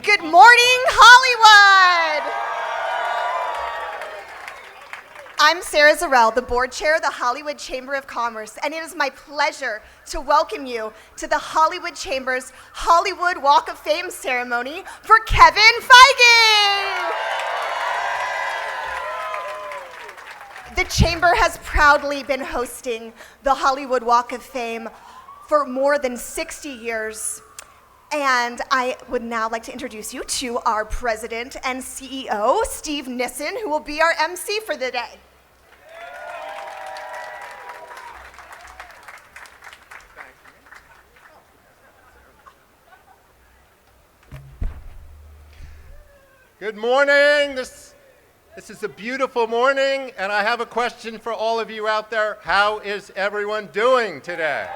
Good morning, Hollywood! I'm Sarah Zarell, the board chair of the Hollywood Chamber of Commerce, and it is my pleasure to welcome you to the Hollywood Chamber's Hollywood Walk of Fame ceremony for Kevin Feige! The Chamber has proudly been hosting the Hollywood Walk of Fame for more than 60 years. And I would now like to introduce you to our president and CEO, Steve Nissen, who will be our MC for the day. Good morning. This is a beautiful morning, and I have a question for all of you out there. How is everyone doing today?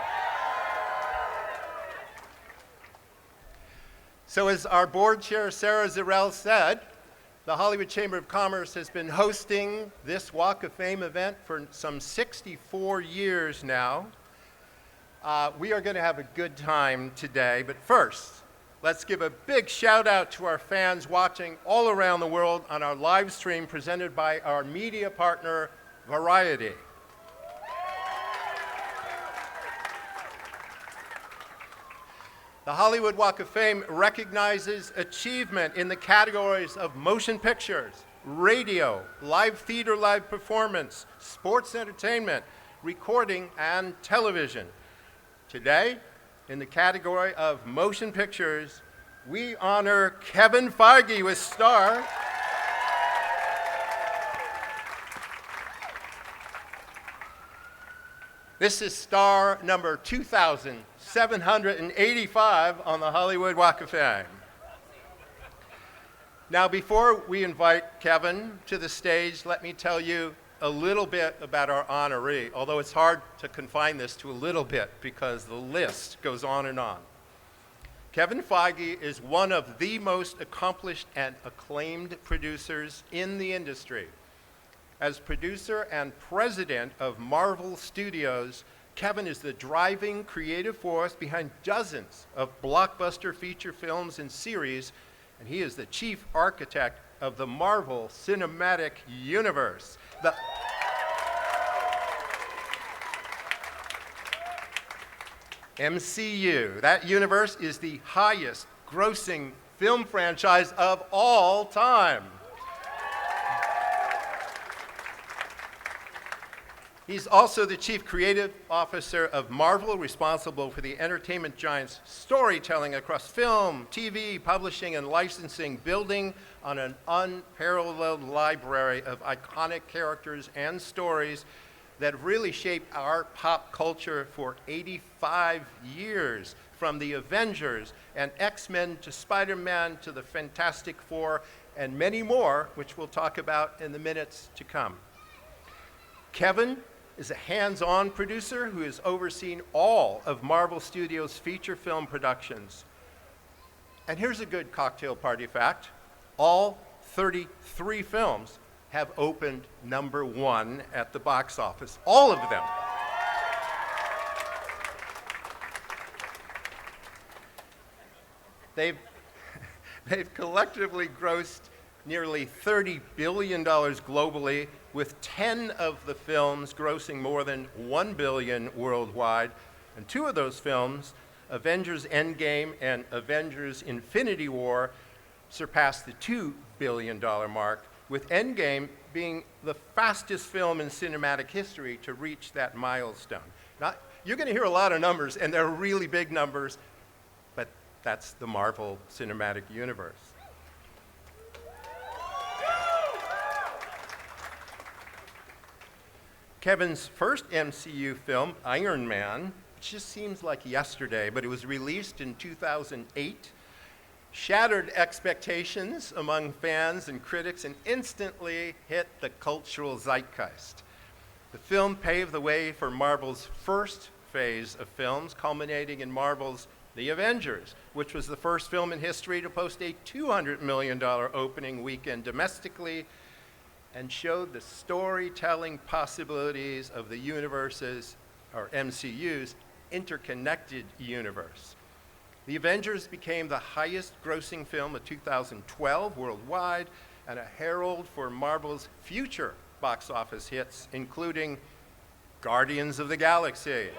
So as our board chair, Sarah Zarell, said, the Hollywood Chamber of Commerce has been hosting this Walk of Fame event for some 64 years now. We are going to have a good time today, but first, let's give a big shout out to our fans watching all around the world on our live stream presented by our media partner, Variety. The Hollywood Walk of Fame recognizes achievement in the categories of motion pictures, radio, live theater, live performance, sports entertainment, recording, and television. Today, in the category of motion pictures, we honor Kevin Feige with Star. This is star number 2,785 on the Hollywood Walk of Fame. Now, before we invite Kevin to the stage, let me tell you a little bit about our honoree, although it's hard to confine this to a little bit because the list goes on and on. Kevin Feige is one of the most accomplished and acclaimed producers in the industry. As producer and president of Marvel Studios, Kevin is the driving creative force behind dozens of blockbuster feature films and series, and he is the chief architect of the Marvel Cinematic Universe. The MCU, that universe is the highest grossing film franchise of all time. He's also the chief creative officer of Marvel, responsible for the entertainment giant's storytelling across film, TV, publishing, and licensing, building on an unparalleled library of iconic characters and stories that really shaped our pop culture for 85 years, from the Avengers and X-Men to Spider-Man to the Fantastic Four and many more, which we'll talk about in the minutes to come. Kevin is a hands-on producer who has overseen all of Marvel Studios' feature film productions. And here's a good cocktail party fact. All 33 films have opened #1 at the box office. All of them. They've collectively grossed nearly $30 billion globally, with 10 of the films grossing more than $1 billion worldwide. And 2 of those films, Avengers Endgame and Avengers Infinity War, surpassed the $2 billion mark, with Endgame being the fastest film in cinematic history to reach that milestone. Now, you're going to hear a lot of numbers, and they're really big numbers, but that's the Marvel Cinematic Universe. Kevin's first MCU film, Iron Man, which just seems like yesterday, but it was released in 2008, shattered expectations among fans and critics and instantly hit the cultural zeitgeist. The film paved the way for Marvel's first phase of films, culminating in Marvel's The Avengers, which was the first film in history to post a $200 million opening weekend domestically and showed the storytelling possibilities of the universe's, or MCU's, interconnected universe. The Avengers became the highest grossing film of 2012 worldwide and a herald for Marvel's future box office hits, including Guardians of the Galaxy.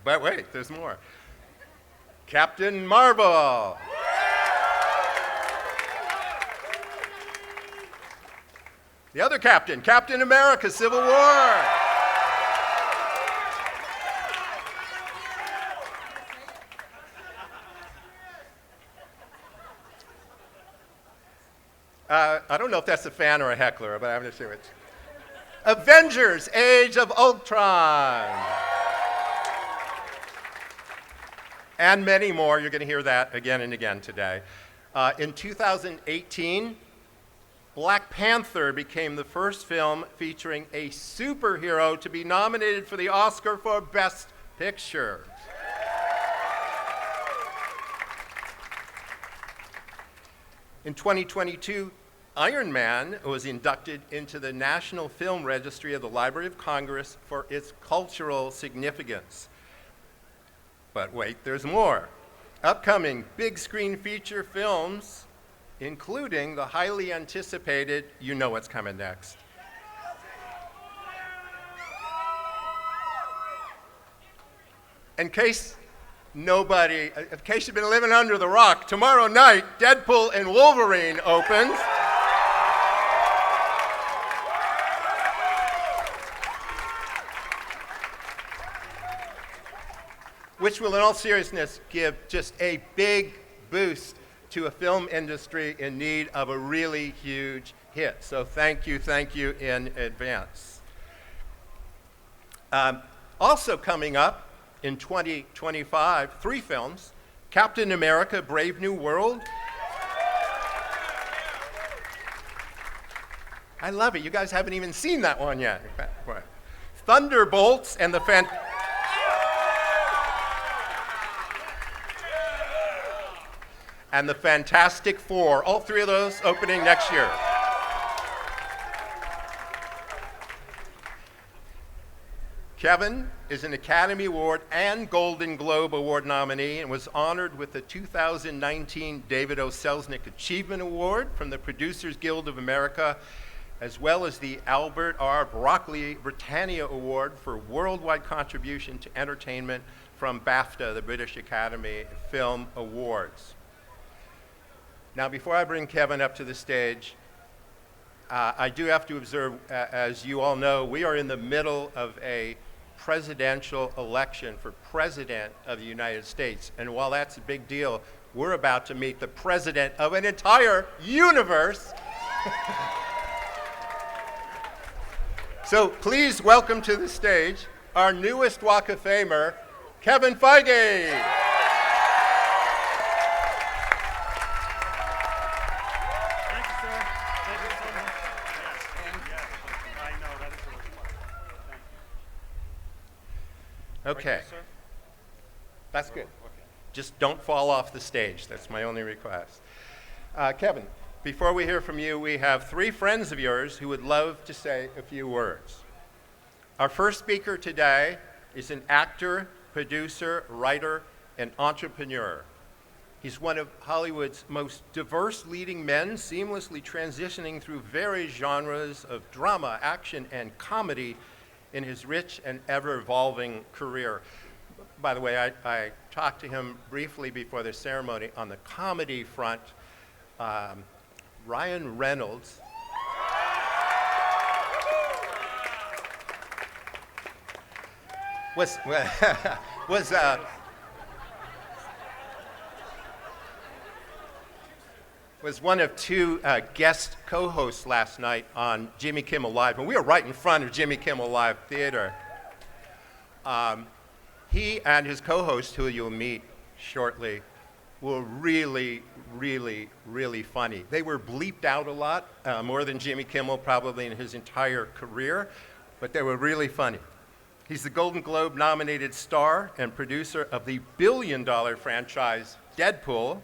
But wait, there's more. Captain Marvel. The other captain, Captain America, Civil War. I don't know if that's a fan or a heckler, but I'm going to say it. Avengers, Age of Ultron. And many more. You're going to hear that again and again today. In 2018, Black Panther became the first film featuring a superhero to be nominated for the Oscar for Best Picture. In 2022, Iron Man was inducted into the National Film Registry of the Library of Congress for its cultural significance. But wait, there's more. Upcoming big screen feature films, including the highly anticipated You Know What's Coming Next. In case you've been living under the rock, tomorrow night, Deadpool and Wolverine opens. Which will, in all seriousness, give just a big boost to a film industry in need of a really huge hit. So thank you in advance. Also coming up in 2025, 3 films: Captain America, Brave New World. I love it. You guys haven't even seen that one yet. Thunderbolts and the Fantastic Four. All 3 of those opening next year. Kevin is an Academy Award and Golden Globe Award nominee and was honored with the 2019 David O. Selznick Achievement Award from the Producers Guild of America, as well as the Albert R. Broccoli Britannia Award for worldwide contribution to entertainment from BAFTA, the British Academy Film Awards. Now, before I bring Kevin up to the stage, I do have to observe, as you all know, we are in the middle of a presidential election for President of the United States. And while that's a big deal, we're about to meet the president of an entire universe. So please welcome to the stage our newest Walk of Famer, Kevin Feige. Okay. That's good. Just don't fall off the stage. That's my only request. Kevin, before we hear from you, we have 3 friends of yours who would love to say a few words. Our first speaker today is an actor, producer, writer, and entrepreneur. He's one of Hollywood's most diverse leading men, seamlessly transitioning through various genres of drama, action, and comedy in his rich and ever-evolving career. By the way, I talked to him briefly before the ceremony on the comedy front. Ryan Reynolds was one of 2 guest co-hosts last night on Jimmy Kimmel Live, and we were right in front of Jimmy Kimmel Live Theater. He and his co-host, who you'll meet shortly, were really, really, really funny. They were bleeped out a lot, more than Jimmy Kimmel probably in his entire career, but they were really funny. He's the Golden Globe nominated star and producer of the billion-dollar franchise Deadpool.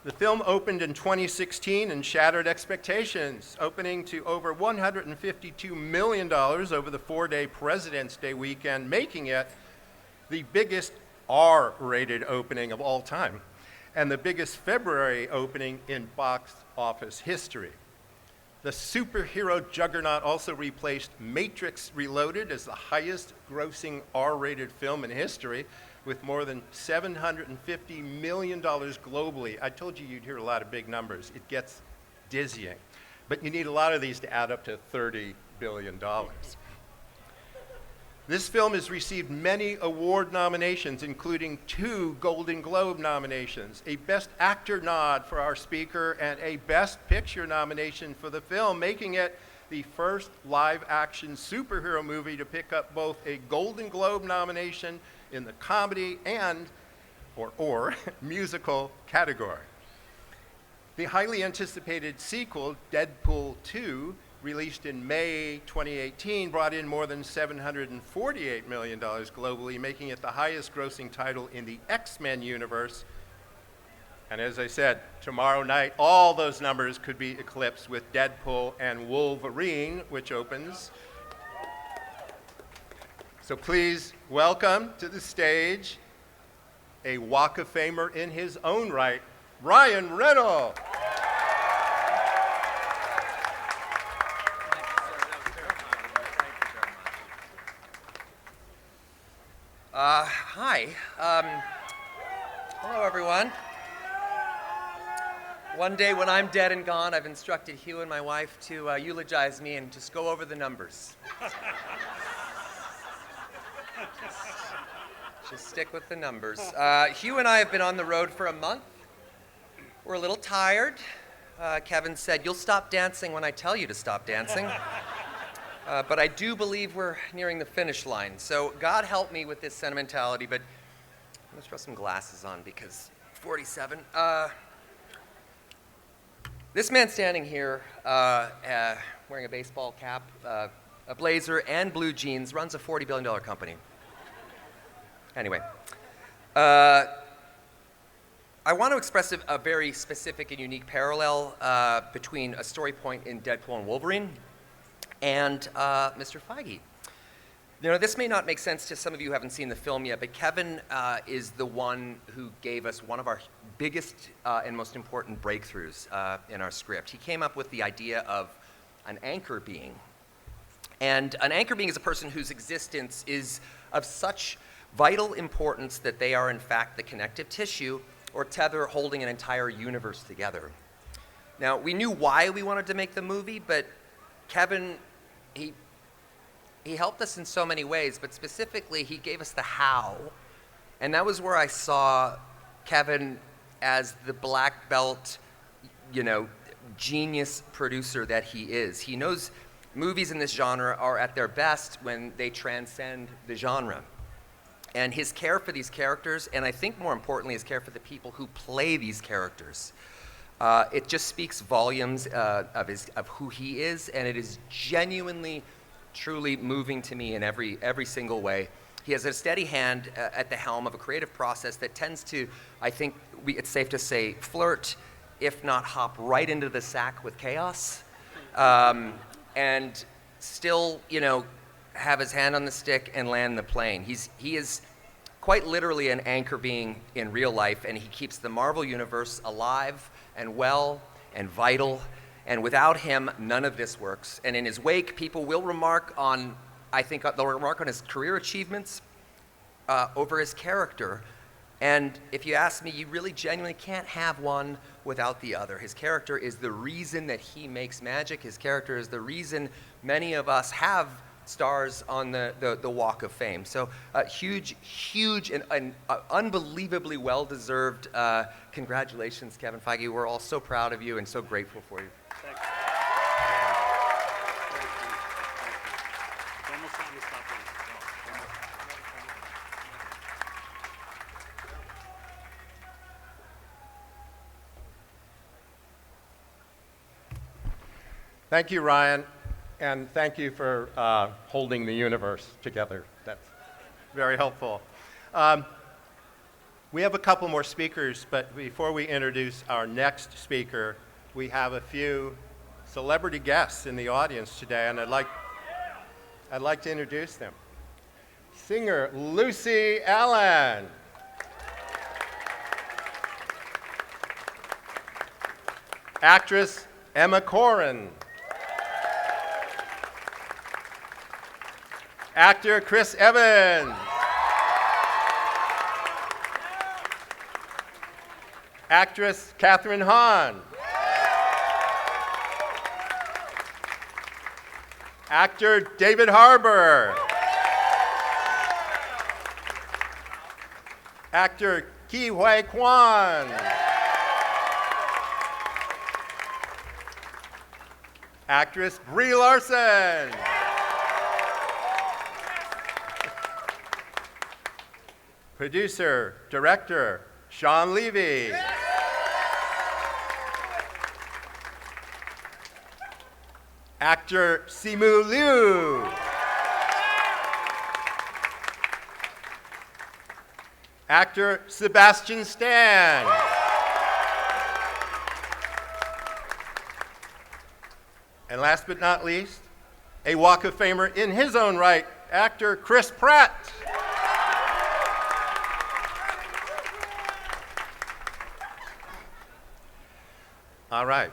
The film opened in 2016 and shattered expectations, opening to over $152 million over the 4-day President's Day weekend, making it the biggest R-rated opening of all time, and the biggest February opening in box office history. The superhero juggernaut also replaced Matrix Reloaded as the highest grossing R-rated film in history, with more than $750 million globally. I told you you'd hear a lot of big numbers. It gets dizzying. But you need a lot of these to add up to $30 billion. This film has received many award nominations, including 2 Golden Globe nominations, a Best Actor nod for our speaker, and a Best Picture nomination for the film, making it the first live-action superhero movie to pick up both a Golden Globe nomination in the comedy and or musical category. The highly anticipated sequel, Deadpool 2, released in May 2018, brought in more than $748 million globally, making it the highest grossing title in the X-Men universe. And as I said, tomorrow night, all those numbers could be eclipsed with Deadpool and Wolverine, which opens. So please welcome to the stage a Walk of Famer in his own right, Ryan Reynolds. Hi. Hello, everyone. One day when I'm dead and gone, I've instructed Hugh and my wife to eulogize me and just go over the numbers. Just stick with the numbers. Hugh and I have been on the road for a month. We're a little tired. Kevin said, "You'll stop dancing when I tell you to stop dancing." But I do believe we're nearing the finish line. So God help me with this sentimentality, but let's throw some glasses on because 47. This man standing here, wearing a baseball cap, a blazer, and blue jeans, runs a $40 billion company. Anyway, I want to express a very specific and unique parallel between a story point in Deadpool and Wolverine and Mr. Feige. You know, this may not make sense to some of you who haven't seen the film yet, but Kevin is the one who gave us one of our biggest and most important breakthroughs in our script. He came up with the idea of an anchor being. And an anchor being is a person whose existence is of such vital importance that they are in fact the connective tissue or tether holding an entire universe together. Now, we knew why we wanted to make the movie, but Kevin, he helped us in so many ways, but specifically he gave us the how. And that was where I saw Kevin as the black belt, genius producer that he is. He knows movies in this genre are at their best when they transcend the genre. And his care for these characters, and I think more importantly, his care for the people who play these characters, it just speaks volumes of who he is, and it is genuinely, truly moving to me in every single way. He has a steady hand at the helm of a creative process that tends to, I think it's safe to say, flirt, if not hop right into the sack with chaos, and still, have his hand on the stick and land the plane. He is quite literally an anchor being in real life, and he keeps the Marvel Universe alive and well and vital, and without him, none of this works. And in his wake, people will remark on, they'll remark on his career achievements over his character. And if you ask me, you really genuinely can't have one without the other. His character is the reason that he makes magic. His character is the reason many of us have stars on the Walk of Fame. So huge and unbelievably well-deserved congratulations, Kevin Feige. We're all so proud of you and so grateful for you. Thank you. Almost time to stop it. Thank you, Ryan, and thank you for holding the universe together. That's very helpful. We have a couple more speakers, but before we introduce our next speaker, we have a few celebrity guests in the audience today, and I'd like to introduce them. Singer Lucy Allen. Actress Emma Corrin. Actor Chris Evans. Actress Katherine Hahn. Actor David Harbour. Actor Ke Huy Quan. Actress Brie Larson. Producer, director, Sean Levy. Actor Simu Liu. Actor Sebastian Stan. And last but not least, a Walk of Famer in his own right, actor Chris Pratt. All right.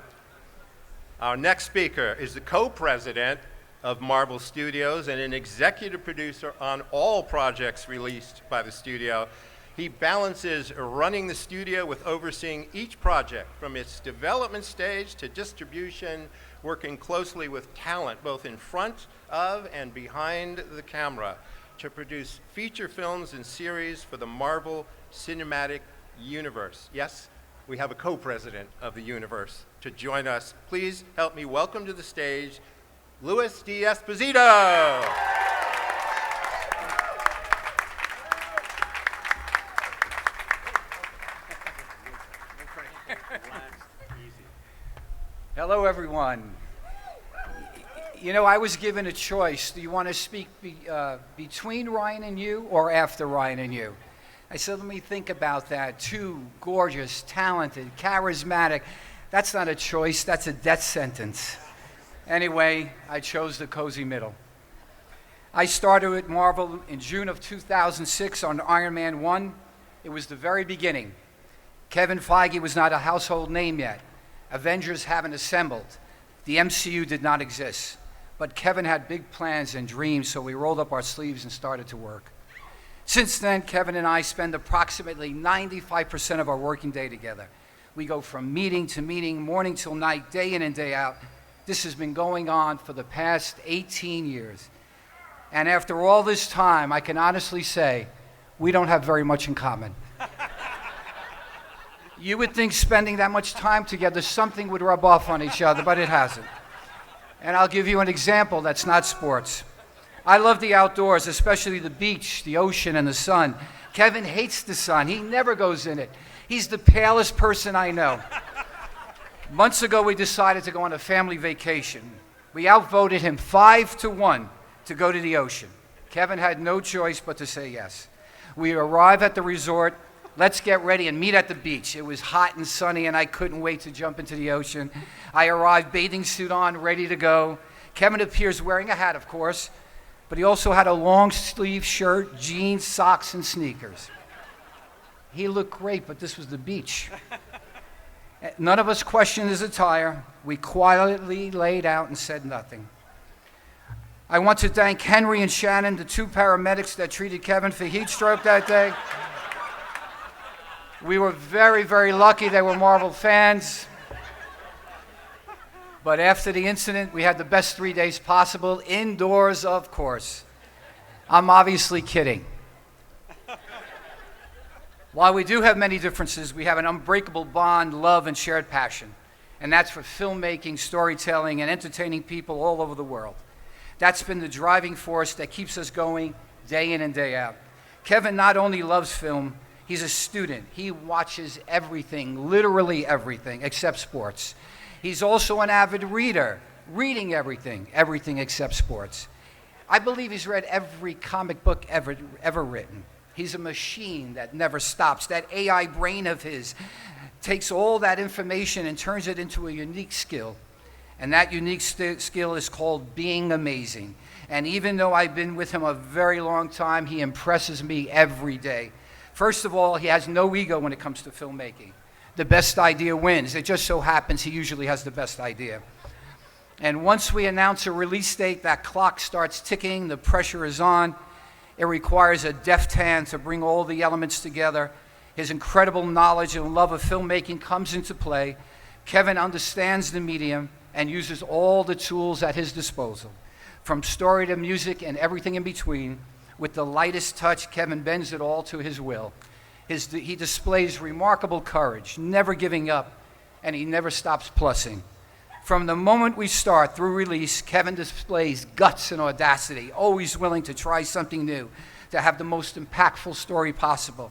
Our next speaker is the co-president of Marvel Studios and an executive producer on all projects released by the studio. He balances running the studio with overseeing each project from its development stage to distribution, working closely with talent both in front of and behind the camera to produce feature films and series for the Marvel Cinematic Universe. Yes, we have a co-president of the universe to join us. Please help me welcome to the stage Louis D'Esposito. Hello, everyone. You know, I was given a choice. Do you want to speak between Ryan and you or after Ryan and you? I said, let me think about that. Two gorgeous, talented, charismatic. That's not a choice, that's a death sentence. Anyway, I chose the cozy middle. I started at Marvel in June of 2006 on Iron Man 1. It was the very beginning. Kevin Feige was not a household name yet. Avengers haven't assembled. The MCU did not exist. But Kevin had big plans and dreams, so we rolled up our sleeves and started to work. Since then, Kevin and I spend approximately 95% of our working day together. We go from meeting to meeting, morning till night, day in and day out. This has been going on for the past 18 years. And after all this time, I can honestly say, we don't have very much in common. You would think spending that much time together, something would rub off on each other, but it hasn't. And I'll give you an example that's not sports. I love the outdoors, especially the beach, the ocean, and the sun. Kevin hates the sun. He never goes in it. He's the palest person I know. Months ago, we decided to go on a family vacation. We outvoted him 5-1 to go to the ocean. Kevin had no choice but to say yes. We arrive at the resort. Let's get ready and meet at the beach. It was hot and sunny, and I couldn't wait to jump into the ocean. I arrived, bathing suit on, ready to go. Kevin appears wearing a hat, of course, but he also had a long-sleeve shirt, jeans, socks, and sneakers. He looked great, but this was the beach. None of us questioned his attire. We quietly laid out and said nothing. I want to thank Henry and Shannon, the two paramedics that treated Kevin for heat stroke that day. We were very, very lucky they were Marvel fans. But after the incident, we had the best 3 days possible, indoors, of course. I'm obviously kidding. While we do have many differences, we have an unbreakable bond, love, and shared passion. And that's for filmmaking, storytelling, and entertaining people all over the world. That's been the driving force that keeps us going day in and day out. Kevin not only loves film, he's a student. He watches everything, literally everything, except sports. He's also an avid reader, reading everything except sports. I believe he's read every comic book ever written. He's a machine that never stops. That AI brain of his takes all that information and turns it into a unique skill. And that unique skill is called being amazing. And even though I've been with him a very long time, he impresses me every day. First of all, he has no ego when it comes to filmmaking. The best idea wins. It just so happens he usually has the best idea. And once we announce a release date, that clock starts ticking, the pressure is on. It requires a deft hand to bring all the elements together. His incredible knowledge and love of filmmaking comes into play. Kevin understands the medium and uses all the tools at his disposal. From story to music and everything in between, with the lightest touch, Kevin bends it all to his will. He displays remarkable courage, never giving up, and he never stops plussing. From the moment we start through release, Kevin displays guts and audacity, always willing to try something new, to have the most impactful story possible.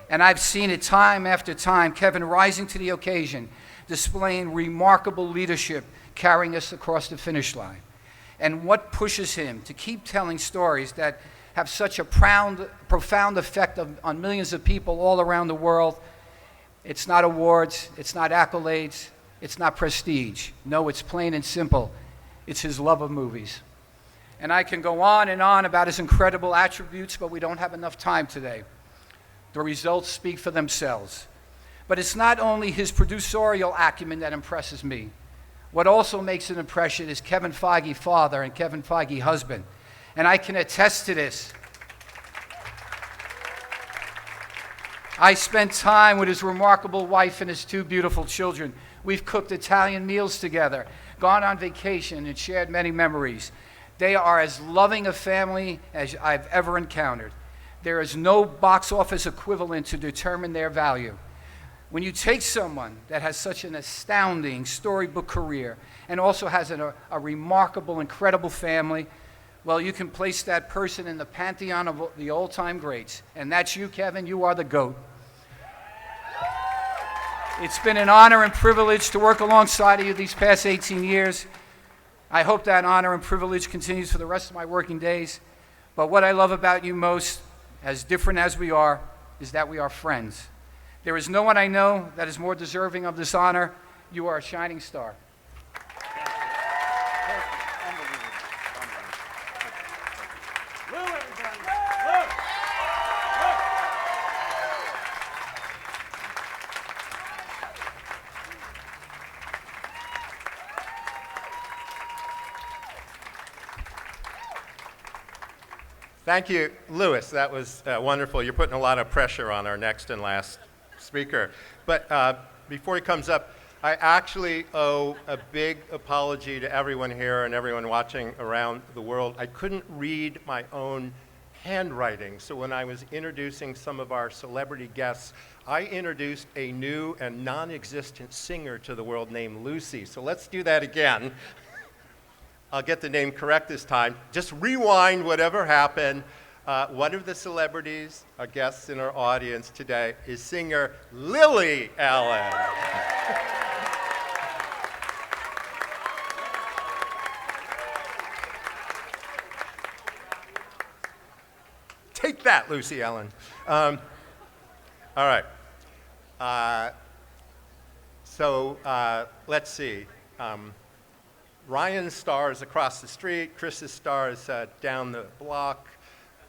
And I've seen it time after time, Kevin rising to the occasion, displaying remarkable leadership, carrying us across the finish line. And what pushes him to keep telling stories that have such a profound effect on millions of people all around the world? It's not awards, it's not accolades, it's not prestige. No, it's plain and simple. It's his love of movies. And I can go on and on about his incredible attributes, but we don't have enough time today. The results speak for themselves. But it's not only his producerial acumen that impresses me. What also makes an impression is Kevin Feige father and Kevin Feige husband. And I can attest to this. I spent time with his remarkable wife and his two beautiful children. We've cooked Italian meals together, gone on vacation, and shared many memories. They are as loving a family as I've ever encountered. There is no box office equivalent to determine their value. When you take someone that has such an astounding storybook career and also has a remarkable, incredible family, well, you can place that person in the pantheon of the all-time greats. And that's you, Kevin. You are the GOAT. It's been an honor and privilege to work alongside of you these past 18 years. I hope that honor and privilege continues for the rest of my working days. But what I love about you most, as different as we are, is that we are friends. There is no one I know that is more deserving of this honor. You are a shining star. Thank you, Louis. That was wonderful. You're putting a lot of pressure on our next and last speaker. But before he comes up, I actually owe a big apology to everyone here and everyone watching around the world. I couldn't read my own handwriting, so when I was introducing some of our celebrity guests, I introduced a new and non-existent singer to the world named Lucy. So let's do that again. I'll get the name correct this time. Just rewind whatever happened. One of the celebrities, our guests in our audience today, is singer Lily Allen. Take that, Lucy Allen. All right. Let's see. Ryan's star is across the street. Chris's star is down the block.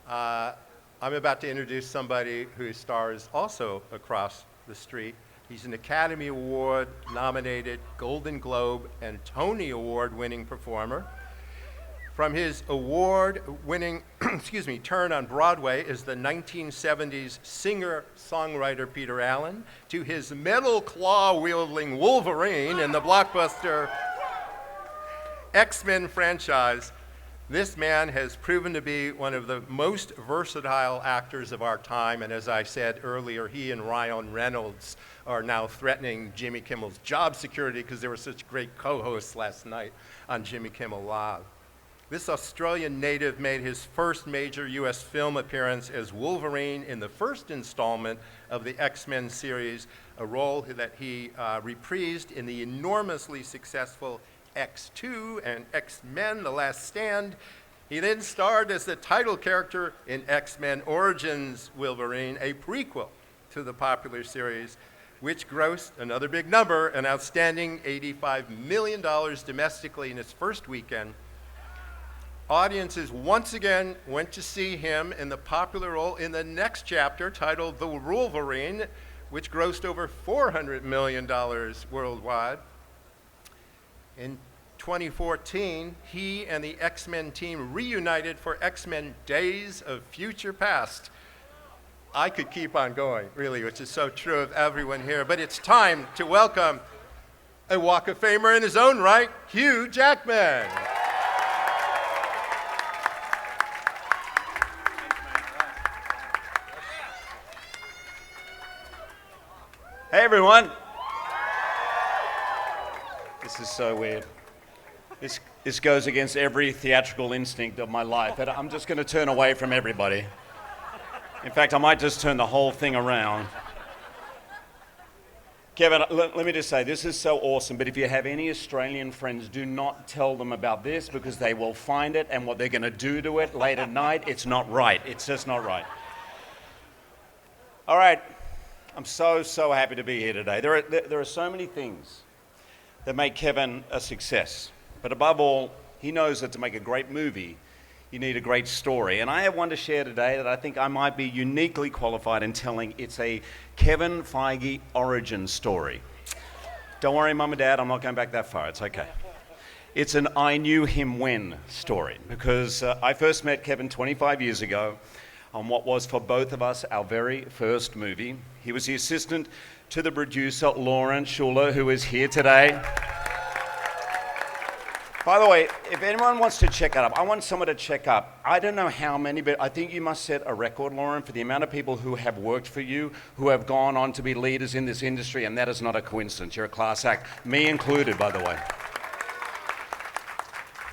I'm about to introduce somebody whose star is also across the street. He's an Academy Award nominated, Golden Globe, and Tony Award winning performer. From his award-winning turn on Broadway as the 1970s singer-songwriter Peter Allen, to his metal claw-wielding Wolverine in the blockbuster X-Men franchise, this man has proven to be one of the most versatile actors of our time, and as I said earlier, he and Ryan Reynolds are now threatening Jimmy Kimmel's job security because they were such great co-hosts last night on Jimmy Kimmel Live. This Australian native made his first major U.S. film appearance as Wolverine in the first installment of the X-Men series, a role that he reprised in the enormously successful X2 and X-Men: The Last Stand. He then starred as the title character in X-Men Origins Wolverine, a prequel to the popular series, which grossed another big number, an outstanding $85 million domestically in its first weekend. Audiences once again went to see him in the popular role in the next chapter titled The Wolverine, which grossed over $400 million worldwide. In 2014, he and the X-Men team reunited for X-Men Days of Future Past. I could keep on going, really, which is so true of everyone here, but it's time to welcome a Walk of Famer in his own right, Hugh Jackman. Hey everyone. This is so weird. This goes against every theatrical instinct of my life, but I'm just going to turn away from everybody. In fact, I might just turn the whole thing around. Kevin, let me just say, this is so awesome, but if you have any Australian friends, do not tell them about this because they will find it, and what they're going to do to it late at night, it's not right. It's just not right. All right. I'm so happy to be here today. There are so many things that make Kevin a success. But above all, he knows that to make a great movie, you need a great story. And I have one to share today that I think I might be uniquely qualified in telling. It's a Kevin Feige origin story. Don't worry, Mum and Dad, I'm not going back that far. It's okay. It's an I knew him when story because I first met Kevin 25 years ago on what was for both of us our very first movie. He was the assistant to the producer, Lauren Schuler, who is here today. By the way, if anyone wants to check it up, I want someone to check up. I don't know how many, but I think you must set a record, Lauren, for the amount of people who have worked for you, who have gone on to be leaders in this industry, and that is not a coincidence. You're a class act, me included, by the way.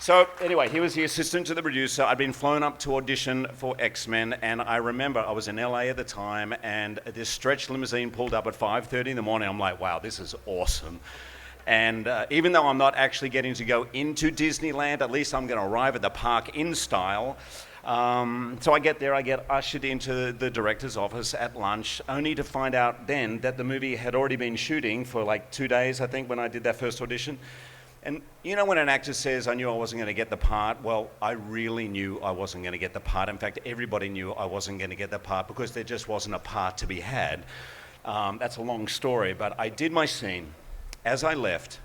So anyway, he was the assistant to the producer. I'd been flown up to audition for X-Men, and I remember I was in LA at the time, and this stretch limousine pulled up at 5:30 in the morning. I'm like, wow, this is awesome. And even though I'm not actually getting to go into Disneyland, at least I'm going to arrive at the park in style. So I get there, I get ushered into the director's office at lunch, only to find out then that the movie had already been shooting for like 2 days, I think, when I did that first audition. And you know when an actor says, I knew I wasn't going to get the part? Well, I really knew I wasn't going to get the part. In fact, everybody knew I wasn't going to get the part because there just wasn't a part to be had. That's a long story, but I did my scene. As I left,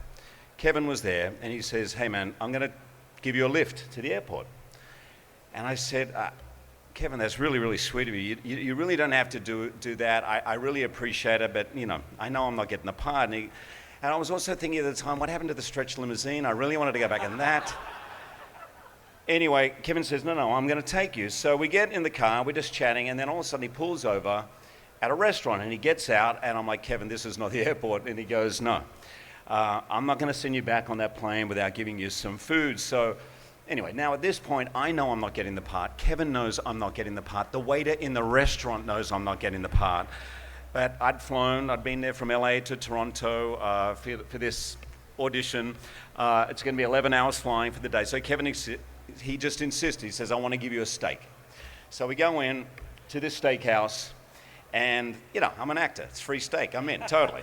Kevin was there, and he says, hey man, I'm going to give you a lift to the airport. And I said, Kevin, that's really, really sweet of you. You really don't have to do that. I really appreciate it, but you know, I know I'm not getting the part. And I was also thinking at the time, what happened to the stretch limousine? I really wanted to go back in that. Anyway, Kevin says, no, I'm going to take you. So we get in the car, we're just chatting, and then all of a sudden he pulls over at a restaurant, and he gets out, and I'm like, Kevin, this is not the airport. And he goes, no, I'm not going to send you back on that plane without giving you some food. So anyway, now at this point, I know I'm not getting the part. Kevin knows I'm not getting the part. The waiter in the restaurant knows I'm not getting the part. But I'd been there from LA to Toronto for this audition. It's going to be 11 hours flying for the day. So Kevin, he just insists. He says, I want to give you a steak. So we go in to this steakhouse, and, you know, I'm an actor. It's free steak. I'm in, totally.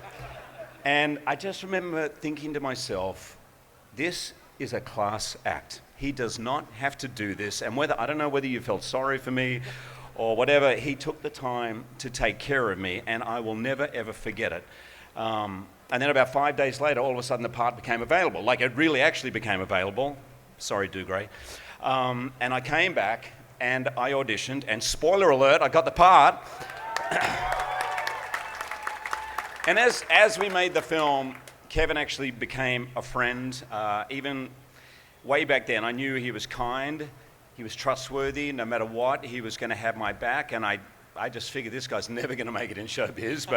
And I just remember thinking to myself, this is a class act. He does not have to do this. And I don't know whether you felt sorry for me or whatever, he took the time to take care of me, and I will never, ever forget it. And then about 5 days later, all of a sudden the part became available. Like, it really actually became available. Sorry, Dougray. And I came back, and I auditioned, and spoiler alert, I got the part. And as we made the film, Kevin actually became a friend. Even way back then, I knew he was kind, he was trustworthy. No matter what, he was going to have my back, and I just figured this guy's never going to make it in showbiz.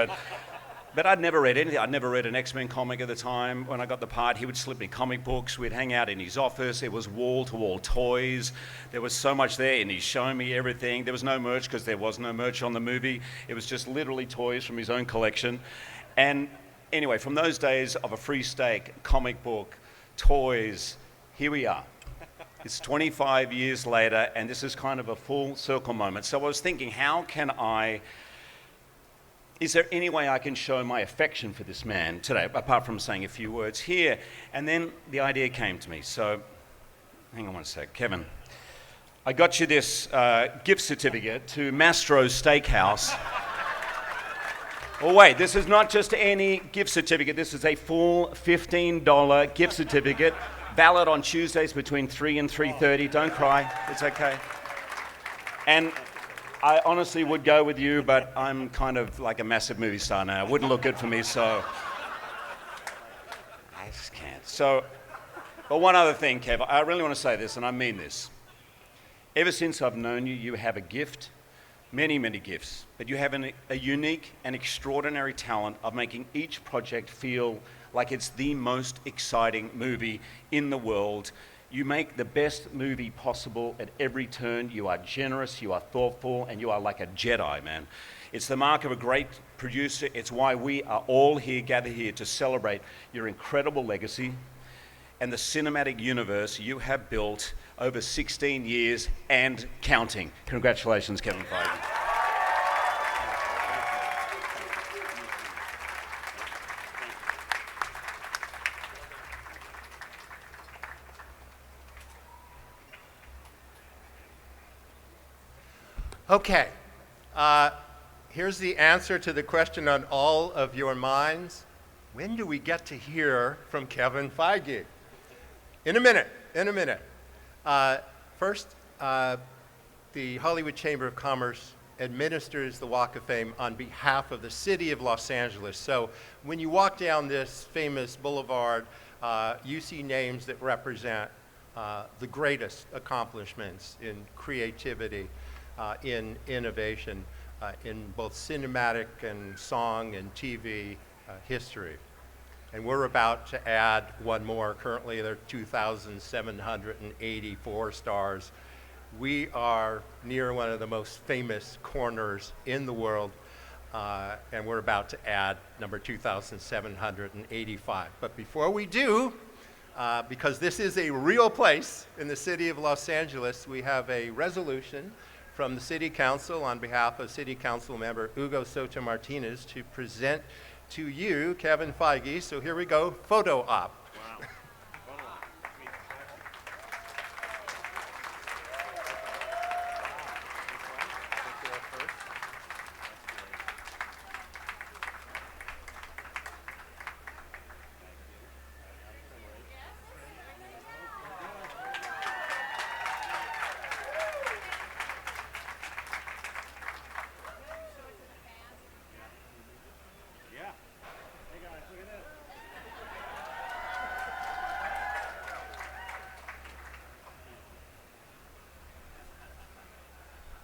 But I'd never read anything. I'd never read an X-Men comic at the time. When I got the part, he would slip me comic books. We'd hang out in his office. It was wall-to-wall toys. There was so much there, and he's showing me everything. There was no merch because there was no merch on the movie. It was just literally toys from his own collection. And anyway, from those days of a free steak, comic book, toys, here we are. It's 25 years later, and this is kind of a full circle moment. So I was thinking, is there any way I can show my affection for this man today, apart from saying a few words here? And then the idea came to me. So, hang on one sec. Kevin, I got you this gift certificate to Mastro's Steakhouse. Oh wait, this is not just any gift certificate. This is a full $15 gift certificate, valid on Tuesdays between 3 and 3:30. Don't cry, it's okay. And I honestly would go with you, but I'm kind of like a massive movie star now. It wouldn't look good for me, so I just can't. So, but one other thing, Kev, I really want to say this, and I mean this. Ever since I've known you, you have a gift, many, many gifts, but you have a unique and extraordinary talent of making each project feel like it's the most exciting movie in the world. You make the best movie possible at every turn. You are generous, you are thoughtful, and you are like a Jedi, man. It's the mark of a great producer. It's why we are all here, gathered here to celebrate your incredible legacy and the cinematic universe you have built over 16 years and counting. Congratulations, Kevin Feige. Okay, here's the answer to the question on all of your minds. When do we get to hear from Kevin Feige? In a minute. First, the Hollywood Chamber of Commerce administers the Walk of Fame on behalf of the city of Los Angeles. So when you walk down this famous boulevard, you see names that represent the greatest accomplishments in creativity, in innovation, in both cinematic and song and TV history. And we're about to add one more. Currently, there are 2,784 stars. We are near one of the most famous corners in the world, and we're about to add number 2,785. But before we do, because this is a real place in the city of Los Angeles, we have a resolution from the City Council on behalf of City Council member Hugo Soto Martinez to present to you, Kevin Feige. So here we go, photo op. Wow.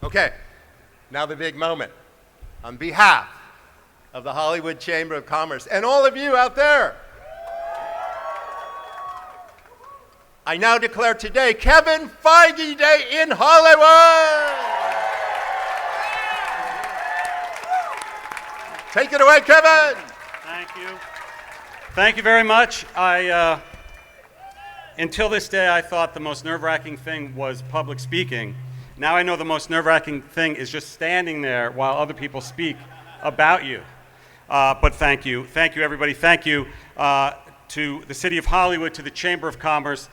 Okay, now the big moment. On behalf of the Hollywood Chamber of Commerce and all of you out there, I now declare today Kevin Feige Day in Hollywood! Take it away, Kevin! Thank you. Thank you very much. Until this day, I thought the most nerve-wracking thing was public speaking. Now I know the most nerve-wracking thing is just standing there while other people speak about you. But thank you. Thank you, everybody. Thank you to the City of Hollywood, to the Chamber of Commerce.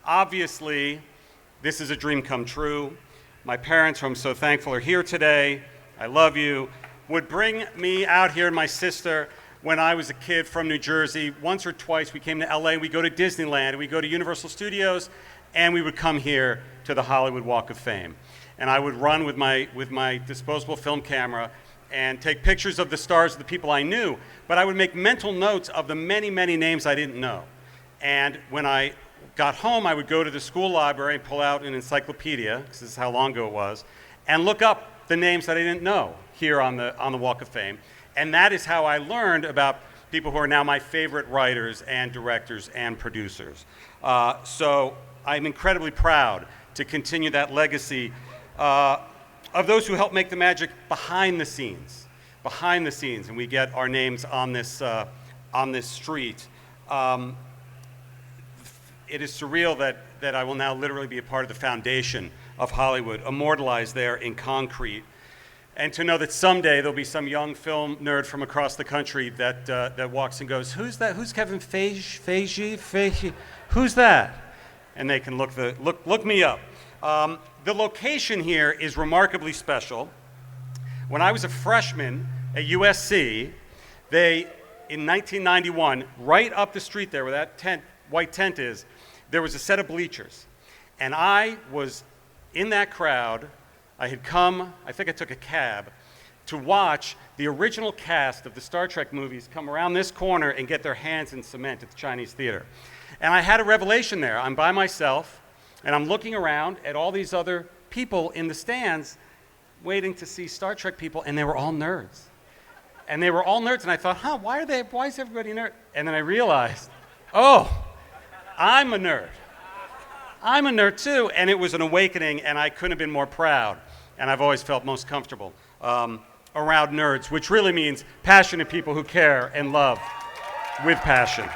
Obviously, this is a dream come true. My parents, who I'm so thankful are here today, I love you, would bring me out here and my sister when I was a kid from New Jersey. Once or twice we came to LA, we go to Disneyland, we go to Universal Studios, and we would come here to the Hollywood Walk of Fame. And I would run with my disposable film camera and take pictures of the stars of the people I knew, but I would make mental notes of the many, many names I didn't know. And when I got home, I would go to the school library and pull out an encyclopedia, because this is how long ago it was, and look up the names that I didn't know here on the Walk of Fame. And that is how I learned about people who are now my favorite writers and directors and producers. So I'm incredibly proud to continue that legacy of those who help make the magic behind the scenes, and we get our names on this street. it is surreal that I will now literally be a part of the foundation of Hollywood, immortalized there in concrete. And to know that someday there'll be some young film nerd from across the country that walks and goes, "Who's that? Who's Kevin Feige? Who's that?" And they can look me up. The location here is remarkably special. When I was a freshman at USC, in 1991, right up the street there where that white tent is, there was a set of bleachers. And I was in that crowd. I had come, I think I took a cab, to watch the original cast of the Star Trek movies come around this corner and get their hands in cement at the Chinese Theater. And I had a revelation there. I'm by myself, and I'm looking around at all these other people in the stands waiting to see Star Trek people, and they were all nerds. And they were all nerds, and I thought, why is everybody nerd? And then I realized, oh, I'm a nerd. I'm a nerd too, and it was an awakening, and I couldn't have been more proud. And I've always felt most comfortable around nerds, which really means passionate people who care and love with passion.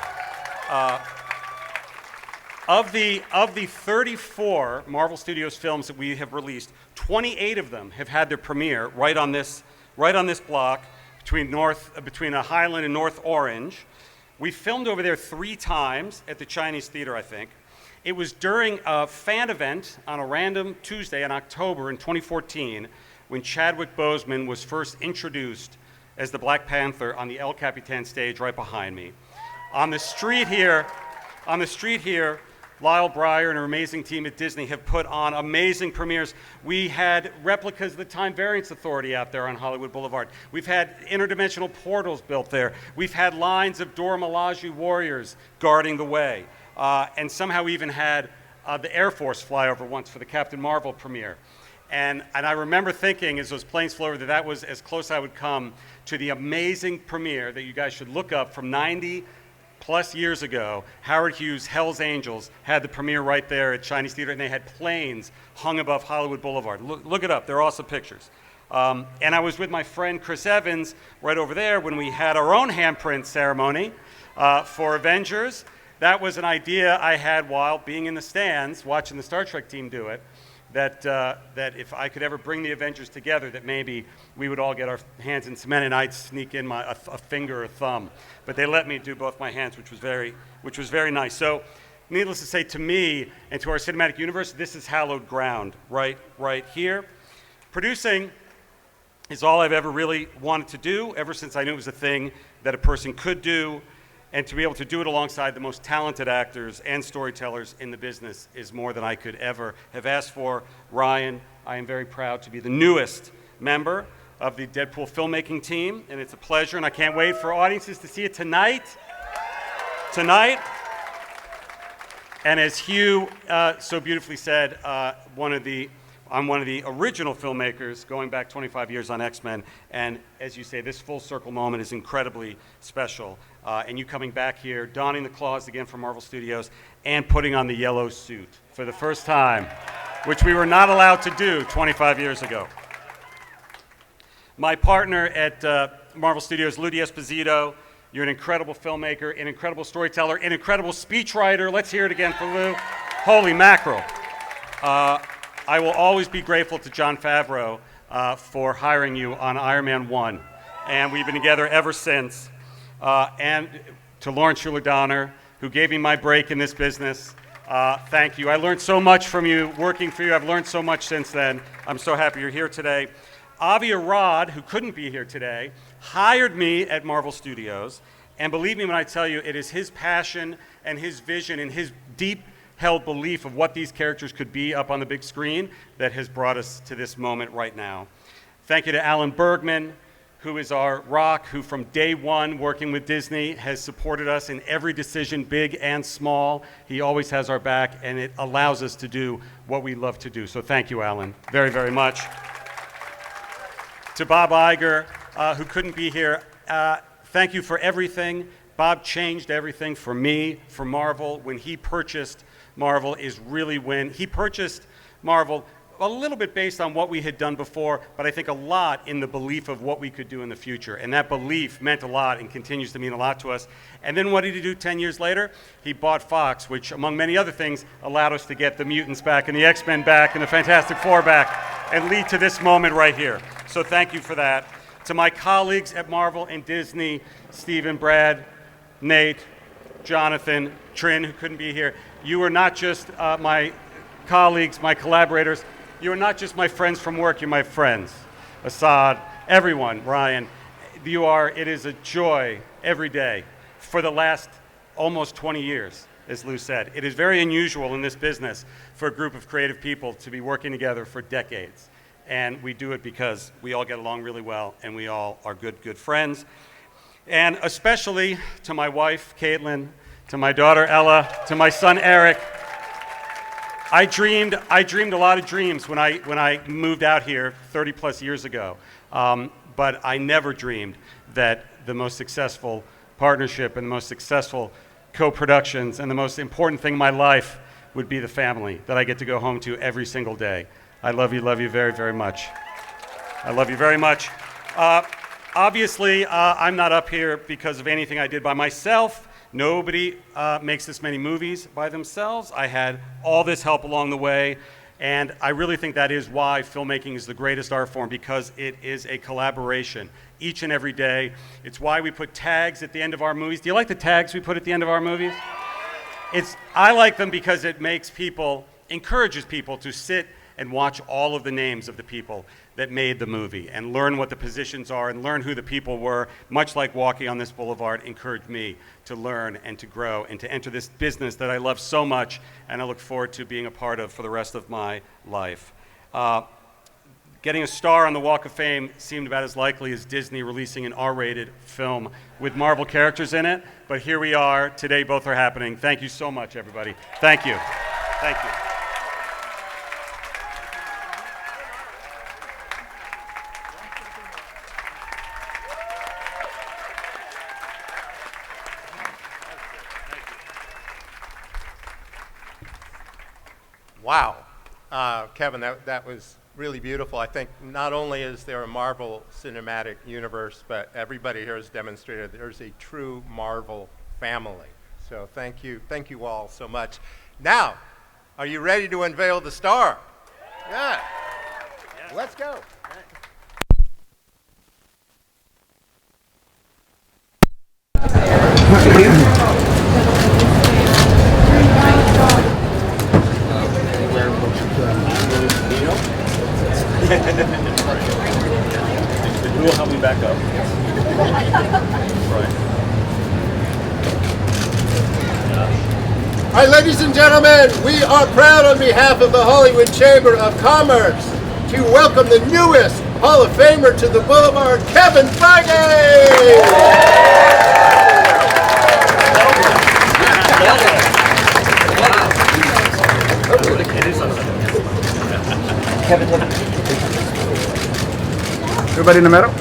Of the 34 Marvel Studios films that we have released, 28 of them have had their premiere right on this block between Highland and North Orange. We filmed over there 3 times at the Chinese Theater, I think. It was during a fan event on a random Tuesday in October in 2014 when Chadwick Boseman was first introduced as the Black Panther on the El Capitan stage right behind me. On the street here, Lyle Breyer and her amazing team at Disney have put on amazing premieres. We had replicas of the Time Variance Authority out there on Hollywood Boulevard. We've had interdimensional portals built there. We've had lines of Dora Milaje warriors guarding the way. And somehow we even had the Air Force fly over once for the Captain Marvel premiere. And I remember thinking as those planes flew over that was as close I would come to the amazing premiere that you guys should look up from 90 plus years ago. Howard Hughes' Hell's Angels had the premiere right there at Chinese Theater, and they had planes hung above Hollywood Boulevard. Look it up. They're awesome pictures. And I was with my friend Chris Evans right over there when we had our own handprint ceremony for Avengers. That was an idea I had while being in the stands watching the Star Trek team do it, that if I could ever bring the Avengers together, that maybe we would all get our hands in cement and I'd sneak in a finger or thumb. But they let me do both my hands, which was very nice. So needless to say, to me and to our cinematic universe, this is hallowed ground right here. Producing is all I've ever really wanted to do, ever since I knew it was a thing that a person could do. And to be able to do it alongside the most talented actors and storytellers in the business is more than I could ever have asked for. Ryan, I am very proud to be the newest member of the Deadpool filmmaking team, and it's a pleasure, and I can't wait for audiences to see it tonight. And as Hugh so beautifully said, I'm one of the original filmmakers going back 25 years on X-Men, and as you say, this full circle moment is incredibly special. And you coming back here, donning the claws again from Marvel Studios, and putting on the yellow suit for the first time, which we were not allowed to do 25 years ago. My partner at Marvel Studios, Ludi Esposito, you're an incredible filmmaker, an incredible storyteller, an incredible speechwriter. Let's hear it again for Lou. Holy mackerel. I will always be grateful to Jon Favreau for hiring you on Iron Man 1, and we've been together ever since. And to Lawrence Schuler-Donner, who gave me my break in this business, thank you. I learned so much from you, working for you. I've learned so much since then. I'm so happy you're here today. Avi Arad, who couldn't be here today, hired me at Marvel Studios, and believe me when I tell you, it is his passion and his vision and his deep-held belief of what these characters could be up on the big screen that has brought us to this moment right now. Thank you to Alan Bergman, who is our rock, who from day one working with Disney has supported us in every decision, big and small. He always has our back, and it allows us to do what we love to do. So thank you, Alan, very, very much. To Bob Iger, who couldn't be here, thank you for everything. Bob changed everything for me, for Marvel. When he purchased Marvel is really when he purchased Marvel. a little bit based on what we had done before, but I think a lot in the belief of what we could do in the future. And that belief meant a lot and continues to mean a lot to us. And then what did he do 10 years later? He bought Fox, which, among many other things, allowed us to get the Mutants back and the X-Men back and the Fantastic Four back and lead to this moment right here. So thank you for that. To my colleagues at Marvel and Disney, Stephen, Brad, Nate, Jonathan, Trin, who couldn't be here, you are not just my colleagues, my collaborators. You are not just my friends from work, you're my friends. Assad, everyone, Ryan. It is a joy every day for the last almost 20 years, as Lou said. It is very unusual in this business for a group of creative people to be working together for decades. And we do it because we all get along really well and we all are good friends. And especially to my wife, Caitlin, to my daughter, Ella, to my son, Eric. I dreamed a lot of dreams when I moved out here 30 plus years ago, but I never dreamed that the most successful partnership and the most successful co-productions and the most important thing in my life would be the family that I get to go home to every single day. I love you very, very much. I love you very much. Obviously, I'm not up here because of anything I did by myself. Nobody makes this many movies by themselves. I had all this help along the way, and I really think that is why filmmaking is the greatest art form, because it is a collaboration each and every day. It's why we put tags at the end of our movies. Do you like the tags we put at the end of our movies? I like them because it encourages people to sit and watch all of the names of the people that made the movie and learn what the positions are and learn who the people were, much like walking on this boulevard encouraged me to learn and to grow and to enter this business that I love so much and I look forward to being a part of for the rest of my life. Getting a star on the Walk of Fame seemed about as likely as Disney releasing an R-rated film with Marvel characters in it, but here we are. Today both are happening. Thank you so much, everybody. Thank you. Thank you. Wow. Kevin, that was really beautiful. I think not only is there a Marvel cinematic universe, but everybody here has demonstrated there's a true Marvel family. So thank you all so much. Now, are you ready to unveil the star? Yeah. Yes. Let's go. Who will help me back up? Right. All right, ladies and gentlemen, we are proud on behalf of the Hollywood Chamber of Commerce to welcome the newest Hall of Famer to the Boulevard, Kevin Feige! Everybody in the middle?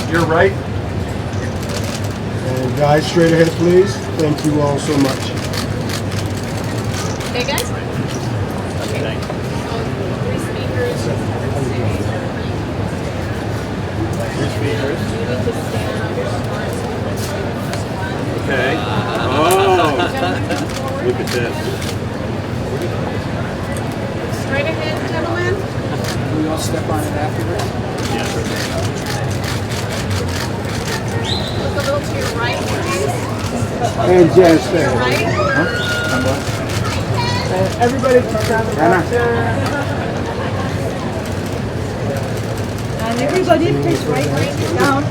You're right. And guys, straight ahead, please. Thank you all so much. Hey guys. Okay. So 3 speakers. You need to stand on your swords. Okay. Oh, look at this. Straight ahead, gentlemen. We all step on it afterwards. Look a little to your right, please. And Jan, stay. Your right. And everybody come down the back there. And everybody please write down.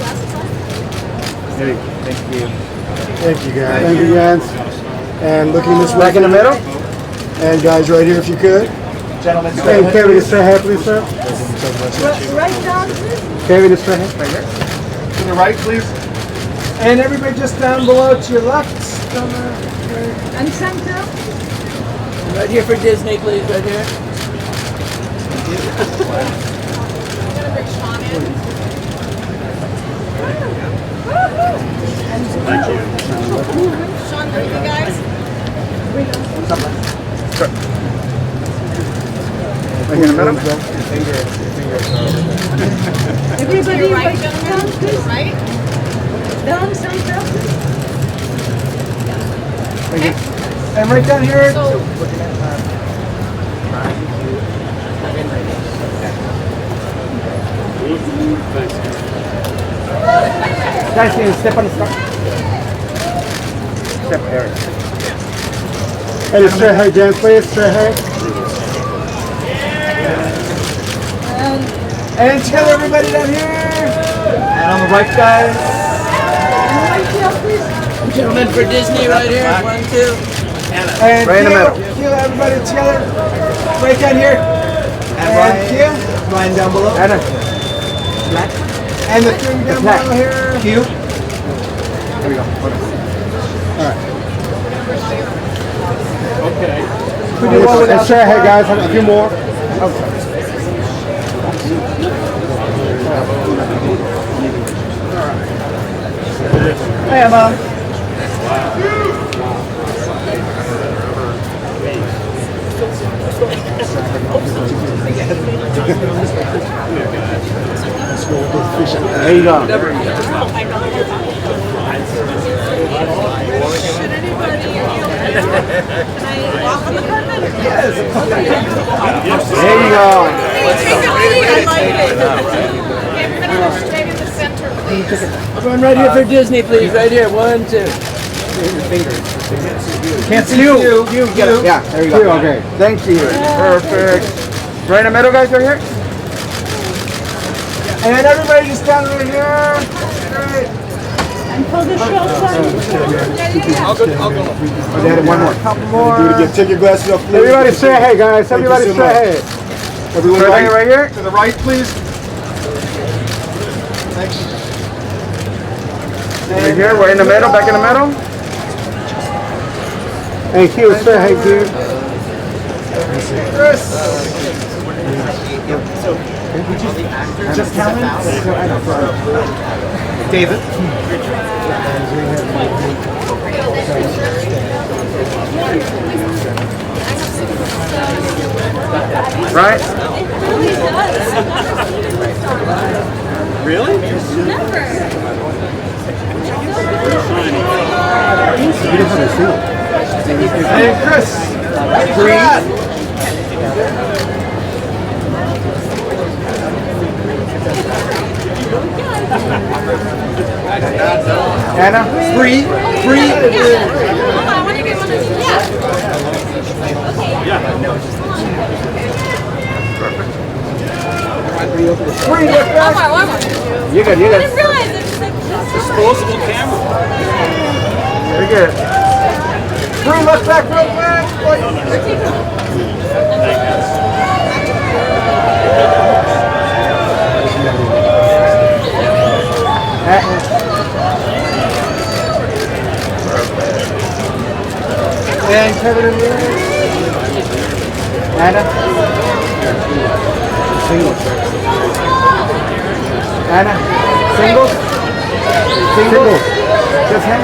Thank you. Thank you, guys. Thank you, Jans. And looking this way. Back in the middle? And guys, right here, if you could. Gentlemen, And Kevin, just straight ahead, please, sir. Write down, please. Kevin, just straight ahead. right here. To the right, please. And everybody just down below to your left. And center. Right here for Disney, please, right here. I'm gonna bring Sean in. Thank you. Sean, with you guys. Right here in the middle. Everybody right down, please. Right? Down, center, please. And right down here. Guys, can you step on the start? Step area. Hey, straight ahead, Jan, please. Straight ahead. And together, everybody down here. And on the right, guys. Gentlemen for Disney right here. 1, 2. And right in the middle. Cue everybody together. Right down here. And cue. Line down below. And the string down below here. Cue. There we go. Alright. Okay. We do one without straight ahead, guys. A few more. Okay. Hey, Emma. There you go. Should anybody, can I walk on the carpet? Yes. There you go. Hey, take it easy, I like it. Okay, we're gonna stay in the center, please. Everyone right here for Disney, please. Right here. 1, 2. Can't see you. You get it. Yeah, there you go. Okay. Thank you. Perfect. Right in the middle, guys, right here. And everybody just stand right here. Great. And pull the shoulders on. I'll go. One more. Couple more. Do it again. Take your glasses off. Everybody say hey, guys. Everybody say hey. Everyone right here. To the right, please. Thank you. Right here. We're in the middle. Back in the middle. Thank you. Say hey, dude. Chris. Just Helen? David? Right? Really? Never. Hey, Chris. Green. Anna, free. Hold on, I want to get one of these. Yeah. Free, look back. One more. You good, you I good. didn't realize it was like Disposable camera. Very good. Free, look back real quick. And Kevin and Lou. Anna. Singles. Anna. Singles. Singles. Just him.